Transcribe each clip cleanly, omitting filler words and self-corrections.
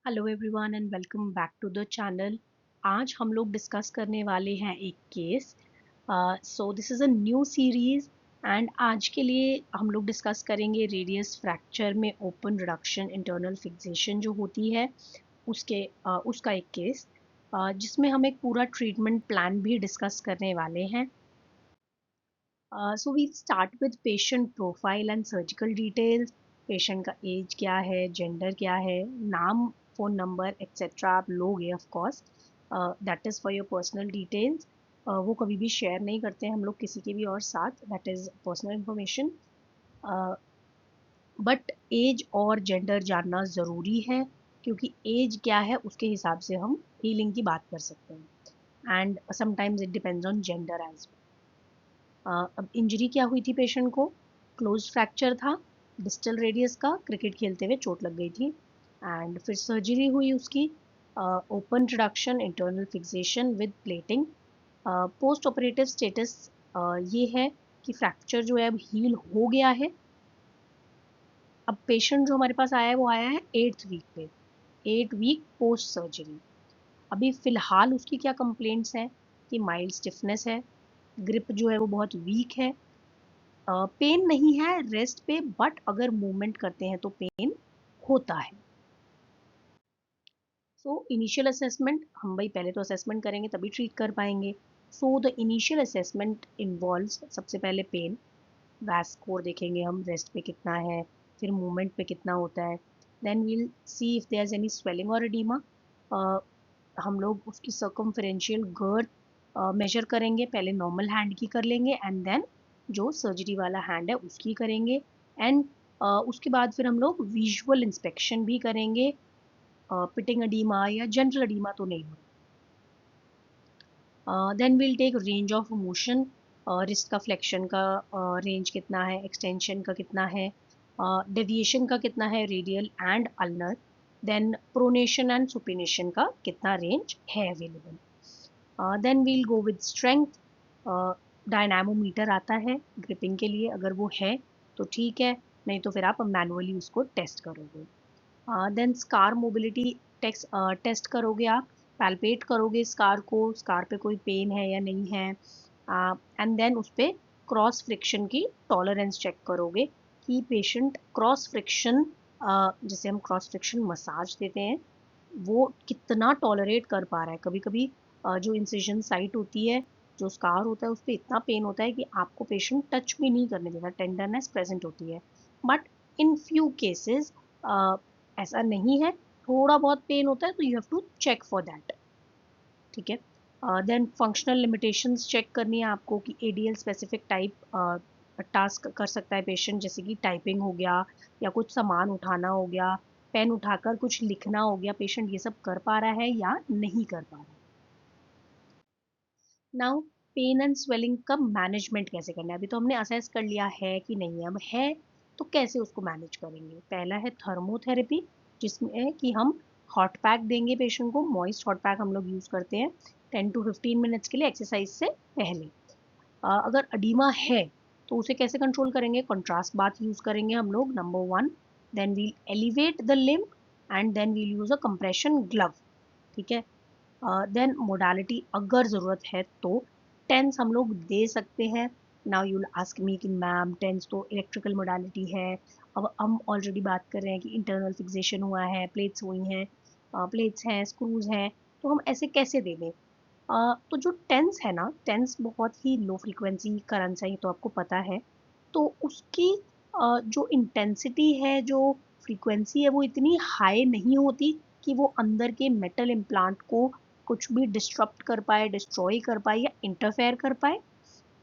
Hello everyone and welcome back to the channel. आज हम लोग डिस्कस करने वाले हैं एक case. So this is a new series and आज के लिए हम लोग डिस्कस करेंगे रेडियस फ्रैक्चर में ओपन रिडक्शन इंटरनल फिक्सेशन जो होती है उसका एक केस, जिसमें हम एक पूरा ट्रीटमेंट प्लान भी डिस्कस करने वाले हैं। So we start with patient profile and surgical details. Patient का एज क्या है, जेंडर क्या है, नाम, फ़ोन नंबर एक्सेट्रा आप लोगे of course. That is for your personal details. वो कभी भी शेयर नहीं करते हैं हम लोग किसी के भी और साथ, that is personal information. But age और जेंडर जानना ज़रूरी है, क्योंकि एज क्या है उसके हिसाब से हम हीलिंग की बात कर सकते हैं and sometimes it depends on gender age. अब इंजरी क्या हुई थी पेशेंट को? क्लोज फ्रैक्चर था डिस्टल रेडियस का, क्रिकेट खेलते हुए चोट लग गई थी। एंड फिर सर्जरी हुई उसकी, open reduction internal fixation with plating. Post operative status ये है कि फ्रैक्चर जो है अब हील हो गया है। अब पेशेंट जो हमारे पास आया है वो आया है 8th वीक पे, 8 वीक पोस्ट सर्जरी। अभी फ़िलहाल उसकी क्या कंप्लेंट्स हैं कि माइल्ड स्टिफनेस है, ग्रिप जो है वो बहुत वीक है, पेन नहीं है रेस्ट पे, बट अगर मूवमेंट करते हैं तो पेन होता है। सो इनिशियल असेसमेंट, हम भाई पहले तो असेसमेंट करेंगे तभी ट्रीट कर पाएंगे। So the initial assessment involves सबसे पहले पेन, वैस स्कोर देखेंगे हम, रेस्ट पे कितना है, फिर मूवमेंट पे कितना होता है। Then we'll see if there is any swelling और एडिमा। हम लोग उसकी सर्कमफेरेंशियल गर्थ मेजर करेंगे, पहले नॉर्मल हैंड की कर लेंगे एंड देन जो सर्जरी वाला हैंड है उसकी करेंगे। एंड उसके बाद फिर हम लोग विजुअल इंस्पेक्शन भी करेंगे, पिटिंग अडीमा या जनरल अडीमा तो नहीं हो। Then we'll take range of motion, wrist का फ्लेक्शन का रेंज कितना है, एक्सटेंशन का कितना है, डेविएशन का कितना है, radial and ulnar. Then pronation and supination का कितना रेंज है available. Then we'll go with strength. Dynamometer आता है ग्रिपिंग के लिए, अगर वो है तो ठीक है, नहीं तो फिर आप मैनुअली उसको टेस्ट करोगे। देन स्कार मोबिलिटी टेस्ट करोगे आप, पैल्पेट करोगे स्कार को, स्कार पे कोई पेन है या नहीं है। एंड देन उस पर क्रॉस फ्रिक्शन की टॉलरेंस चेक करोगे कि पेशेंट क्रॉस फ्रिक्शन, जैसे हम क्रॉस फ्रिक्शन मसाज देते हैं, वो कितना टॉलरेट कर पा रहा है। कभी कभी जो इंसिजन साइट होती है, जो स्कार होता है, उस पर इतना पेन होता है कि आपको पेशेंट टच भी नहीं करने देता, टेंडरनेस प्रेजेंट होती है। बट इन फ्यू केसेस ऐसा नहीं है, थोड़ा बहुत पेन होता है तो you have to check for that. ठीक है। देन फंक्शनल लिमिटेशंस चेक करनी है आपको कि एडीएल स्पेसिफिक टाइप टास्क कर सकता है पेशेंट, जैसे कि टाइपिंग हो गया या कुछ सामान उठाना हो गया, पेन उठाकर कुछ लिखना हो गया, पेशेंट ये सब कर पा रहा है या नहीं कर पा रहा है। नाउ पेन एंड स्वेलिंग का मैनेजमेंट कैसे करना है? अभी तो हमने असेस कर लिया है कि नहीं है, अब है तो कैसे उसको मैनेज करेंगे? पहला है थर्मोथेरेपी, जिसमें कि हम हॉट पैक देंगे पेशेंट को, मॉइस्ट हॉट पैक हम लोग यूज़ करते हैं 10 to 15 मिनट्स के लिए एक्सरसाइज से पहले। अगर अडीमा है तो उसे कैसे कंट्रोल करेंगे? कंट्रास्ट बाथ यूज़ करेंगे हम लोग, number 1। Then we'll elevate the limb and then we'll use a compression glove. ठीक है। देन मोडालिटी अगर ज़रूरत है तो टेंस हम लोग दे सकते हैं। Now you will ask me कि मैम टेंस तो इलेक्ट्रिकल मोडालिटी है, अब हम ऑलरेडी बात कर रहे हैं कि इंटरनल फिक्सेशन हुआ है, प्लेट्स हुई हैं, प्लेट्स हैं, स्क्रूज हैं, तो हम ऐसे कैसे दे दें? तो जो टेंस है ना, टेंस बहुत ही लो फ्रीक्वेंसी करंट्स है, ये तो आपको पता है। तो उसकी जो इंटेंसिटी है, जो फ्रीक्वेंसी है, वो इतनी हाई नहीं होती कि वो अंदर के मेटल इम्प्लांट को कुछ भी डिस्टरप्ट कर पाए, डिस्ट्रॉय कर पाए या इंटरफेयर कर पाए।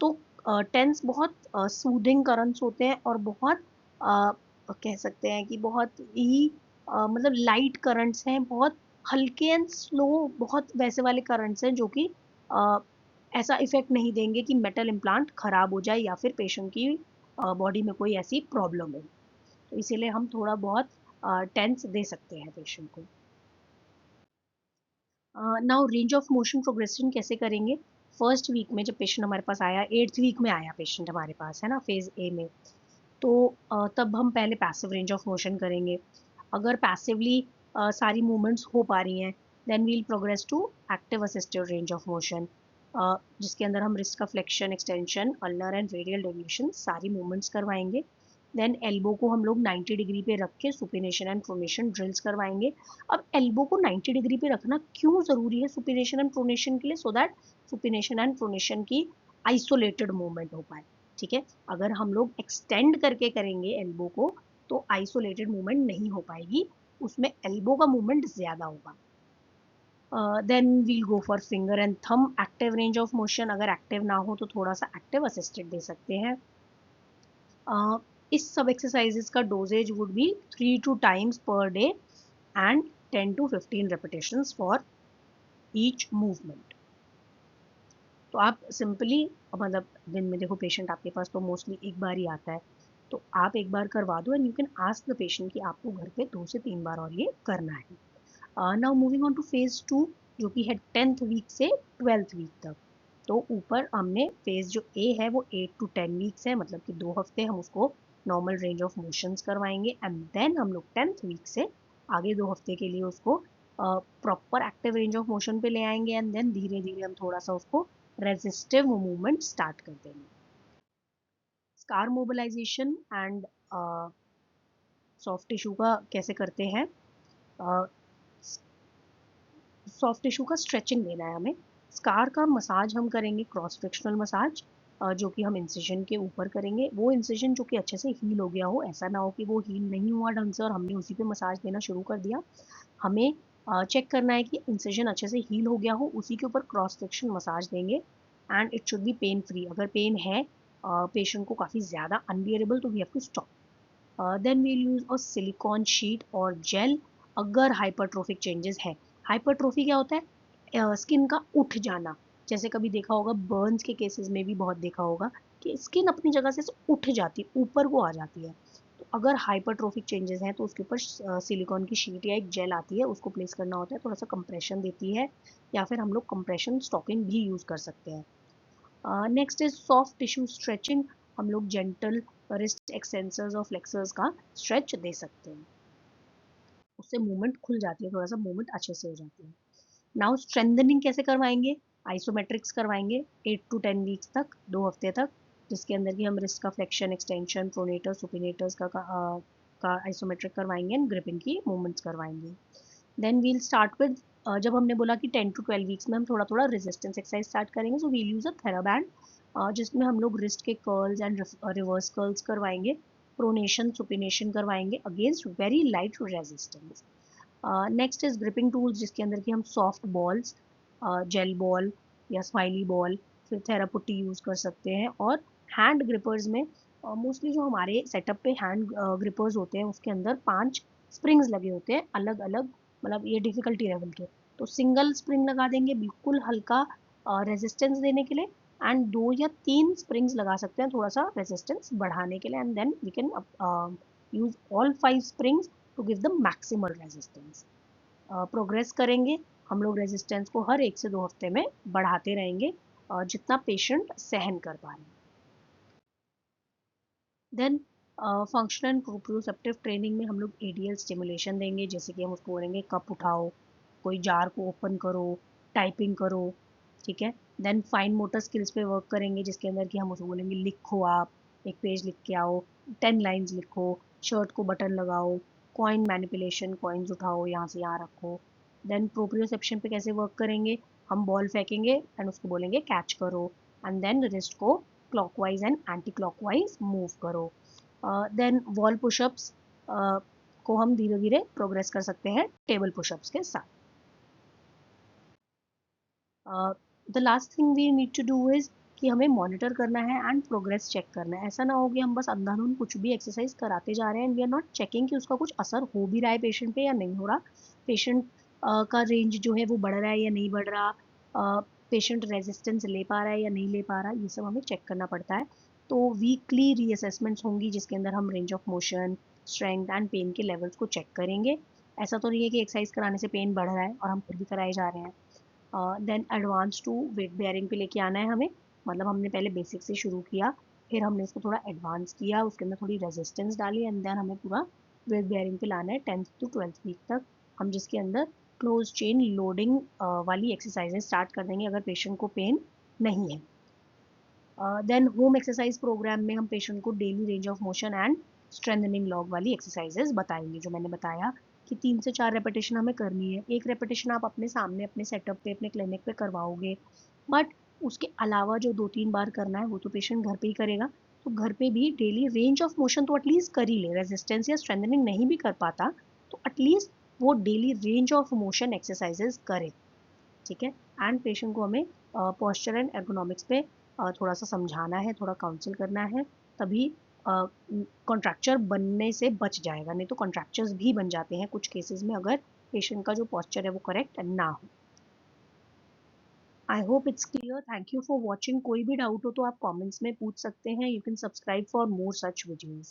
तो टेंस बहुत सूदिंग करंट्स होते हैं और बहुत कह सकते हैं कि बहुत ही मतलब लाइट करंट्स हैं, बहुत हल्के एंड स्लो, बहुत वैसे वाले करंट्स हैं जो कि अ, ऐसा इफेक्ट नहीं देंगे कि मेटल इम्प्लांट खराब हो जाए या फिर पेशेंट की बॉडी में कोई ऐसी प्रॉब्लम हो। तो इसीलिए हम थोड़ा बहुत टेंस दे सकते हैं पेशेंट को। Now range of motion progression कैसे करेंगे? फर्स्ट वीक में जब पेशेंट हमारे पास आया, 8th वीक में आया पेशेंट हमारे पास, है ना, फेज ए में, तो तब हम पहले पैसिव रेंज ऑफ मोशन करेंगे। अगर पैसिवली सारी मूवमेंट्स हो पा रही हैं, then we'll progress to active assisted range of motion, जिसके अंदर हम रिस्ट का flexion, extension, ulnar and radial deviation सारी मूवमेंट्स करवाएंगे। देन एल्बो को हम लोग 90 डिग्री पे रख के सुपिनेशन एंड प्रोनेशन ड्रिल्स करवाएंगे। अब एल्बो को 90 डिग्री पे रखना क्यों ज़रूरी है सुपिनेशन एंड प्रोनेशन के लिए? So that supination and pronation की आइसोलेटेड मूवमेंट हो पाए। ठीक है, अगर हम लोग एक्सटेंड करके करेंगे एल्बो को तो आइसोलेटेड मूवमेंट नहीं हो पाएगी, उसमें एल्बो का मूवमेंट ज़्यादा होगा। Then we'll go for finger and thumb active range of motion. अगर एक्टिव ना हो तो थोड़ा सा एक्टिव असिस्टेड दे सकते हैं। इस सब एक्सरसाइजेस का doses would be 3 per day and 10 to 15 repetitions for each movement. तो आप सिंपली, मतलब दिन में देखो पेशेंट आपके पास तो मोस्टली एक बार ही आता है, तो आप एक बार करवा दो and you can ask the patient कि आपको घर पे 2 से 3 बार और ये करना है। Now moving on two phase 2, जो कि है 10th वीक से 12th वीक तक। तो ऊपर हमने फेज जो ए है वो 8 to 10 वीक्स है, मतलब कि 2 हफ्ते हम उसको नॉर्मल रेंज ऑफ मोशंस करवाएंगे एंड देन हम लोग 10th वीक से आगे 2 हफ्ते के लिए उसको proper active range of motion पे ले आएंगे एंड देन धीरे धीरे हम थोड़ा सा उसको रेजिस्टिव मूवमेंट स्टार्ट कर देंगे। Scar mobilisation and soft tissue का कैसे करते हैं? सॉफ्ट टिश्यू का स्ट्रेचिंग देना है हमें। स्कार का मसाज हम करेंगे, क्रॉस फ्रिक्शनल मसाज, जो कि हम इंसिजन के ऊपर करेंगे। वो इंसिजन जो कि अच्छे से हील हो गया हो, ऐसा ना हो कि वो हील नहीं हुआ ढंग से और हमने उसी पे मसाज देना शुरू कर दिया। हमें चेक करना है कि इंसिजन अच्छे से हील हो गया हो, उसी के ऊपर क्रॉस सेक्शन मसाज देंगे and it should be pain free. अगर पेन है पेशेंट को काफ़ी ज़्यादा अनबियरेबल, तो we have to stop. Then we'll use a silicone sheet और जेल अगर हाइपरट्रोफिक चेंजेस है। हाइपरट्रोफी क्या होता है? स्किन का उठ जाना। जैसे कभी देखा होगा बर्न्स के केसेस में भी बहुत देखा होगा कि स्किन अपनी जगह से उठ जाती है, ऊपर को आ जाती है। तो अगर हाइपरट्रोफिक चेंजेस हैं तो उसके ऊपर सिलिकॉन की शीट या एक जेल आती है, उसको प्लेस करना होता है, थोड़ा सा कंप्रेशन देती है, या फिर हम लोग कंप्रेशन स्टॉकिंग भी यूज़ कर सकते हैं। Next is soft tissue stretching. हम लोग जेंटल रिस्ट एक्सटेंसर्स और फ्लेक्सर्स का स्ट्रेच दे सकते हैं, उससे मूवमेंट खुल जाती है, थोड़ा सा मूवमेंट अच्छे से हो जाती है। नाउ स्ट्रेंथनिंग कैसे करवाएंगे? आइसोमेट्रिक्स करवाएंगे 8 to 10 वीक्स तक, 2 हफ्ते तक, जिसके अंदर की हम रिस्ट का फ्लेक्शन, एक्सटेंशन, प्रोनेटर, सुपिनेटर्स का आइसोमेट्रिक करवाएंगे एंड ग्रिपिंग की मूवमेंट्स करवाएंगे। देन वील स्टार्ट विद, जब हमने बोला कि 10 to 12 वीक्स में हम थोड़ा थोड़ा रेजिस्टेंस एक्सरसाइज स्टार्ट करेंगे, so we'll use a theraband, जिसमें हम लोग रिस्ट के कर्ल्स एंड रिवर्स कर्ल्स करवाएंगे, प्रोनेशन, सुपिनेशन करवाएंगे against very light resistance. Next is gripping tools, जिसके अंदर की हम सॉफ्ट बॉल्स, जेल बॉल या स्माइली बॉल, फिर थेरापुट्टी यूज़ कर सकते हैं। और हैंड ग्रिपर्स में मोस्टली जो हमारे सेटअप पे हैंड ग्रिपर्स होते हैं उसके अंदर 5 स्प्रिंग्स लगे होते हैं अलग अलग, मतलब ये डिफिकल्टी लेवल के। तो सिंगल स्प्रिंग लगा देंगे बिल्कुल हल्का रेजिस्टेंस देने के लिए, एंड 2 या 3 स्प्रिंग्स लगा सकते हैं थोड़ा सा रेजिस्टेंस बढ़ाने के लिए, and then we can use all 5 springs to give the maximal resistance. Progress करेंगे हम लोग, रेजिस्टेंस को हर 1 से 2 हफ्ते में बढ़ाते रहेंगे जितना पेशेंट सहन कर पा रहे हैं। Then functional and proprioceptive training में हम लोग एडीएल स्टिमुलेशन देंगे, जैसे कि हम उसको बोलेंगे कप उठाओ, कोई जार को ओपन करो, टाइपिंग करो। ठीक है, देन फाइन मोटर स्किल्स पे वर्क करेंगे, जिसके अंदर कि हम उसको बोलेंगे लिखो, आप एक पेज लिख के आओ, 10 लाइन्स लिखो, शर्ट को बटन लगाओ, कॉइन मैनिपुलेशन, कॉइन्स उठाओ यहाँ से यहाँ रखो। देन प्रोप्रियोसेप्शन पे कैसे वर्क करेंगे? हम बॉल फेंकेंगे एंड उसको बोलेंगे कैच करो, एंड देन रिस्ट को clockwise and anti clockwise move करो। देन वॉल पुशअप्स को हम धीरे धीरे प्रोग्रेस कर सकते हैं टेबल पुशअप्स के साथ। The last thing we need to do is कि हमें मॉनिटर करना है एंड प्रोग्रेस चेक करना है। ऐसा ना हो कि हम बस अंधाधुंध कुछ भी एक्सरसाइज कराते जा रहे हैं and we are not checking कि उसका कुछ असर हो भी रहा है पेशेंट पे या नहीं हो रहा, पेशेंट का रेंज जो है वो बढ़ रहा है या नहीं बढ़ रहा, पेशेंट रेजिस्टेंस ले पा रहा है या नहीं ले पा रहा, ये सब हमें चेक करना पड़ता है। तो वीकली रीअसेसमेंट्स होंगी, जिसके अंदर हम range of motion, strength and pain के लेवल्स को चेक करेंगे। ऐसा तो नहीं है कि एक्सरसाइज कराने से पेन बढ़ रहा है और हम फिर भी कराए जा रहे हैं। Then advance to weight bearing पे लेके आना है हमें, मतलब हमने पहले बेसिक से शुरू किया, फिर हमने इसको थोड़ा एडवांस किया, उसके अंदर थोड़ी रेजिस्टेंस डाली एंड देन हमें पूरा वेट बेयरिंग पे लाना है 10th to 12th वीक तक। हम जिसके अंदर क्लोज चेन लोडिंग वाली एक्सरसाइजेज स्टार्ट कर देंगे अगर पेशेंट को पेन नहीं है। देन होम एक्सरसाइज प्रोग्राम में हम पेशेंट को daily range of motion and strengthening log वाली एक्सरसाइजेज बताएंगे, जो मैंने बताया कि 3 से 4 रेपिटेशन हमें करनी है। एक रेपिटेशन आप अपने सामने अपने सेटअप पे अपने क्लिनिक पे करवाओगे, बट उसके अलावा जो 2-3 बार करना है वो तो पेशेंट घर पे ही करेगा। तो घर पे भी डेली रेंज ऑफ मोशन तो एटलीस्ट कर ही ले। रेजिस्टेंस या स्ट्रेंथनिंग नहीं भी कर पाता तो एटलीस्ट वो daily range of motion exercises करे। ठीक है। एंड पेशेंट को हमें पोस्चर एंड एर्गोनॉमिक्स पे थोड़ा सा समझाना है, थोड़ा काउंसिल करना है, तभी कॉन्ट्रैक्चर बनने से बच जाएगा। नहीं तो कॉन्ट्रैक्चर्स भी बन जाते हैं कुछ केसेस में अगर पेशेंट का जो पोस्चर है वो करेक्ट ना हो। I hope it's clear. Thank you for watching. कोई भी डाउट हो तो आप कमेंट्स में पूछ सकते हैं। You can subscribe for more such videos.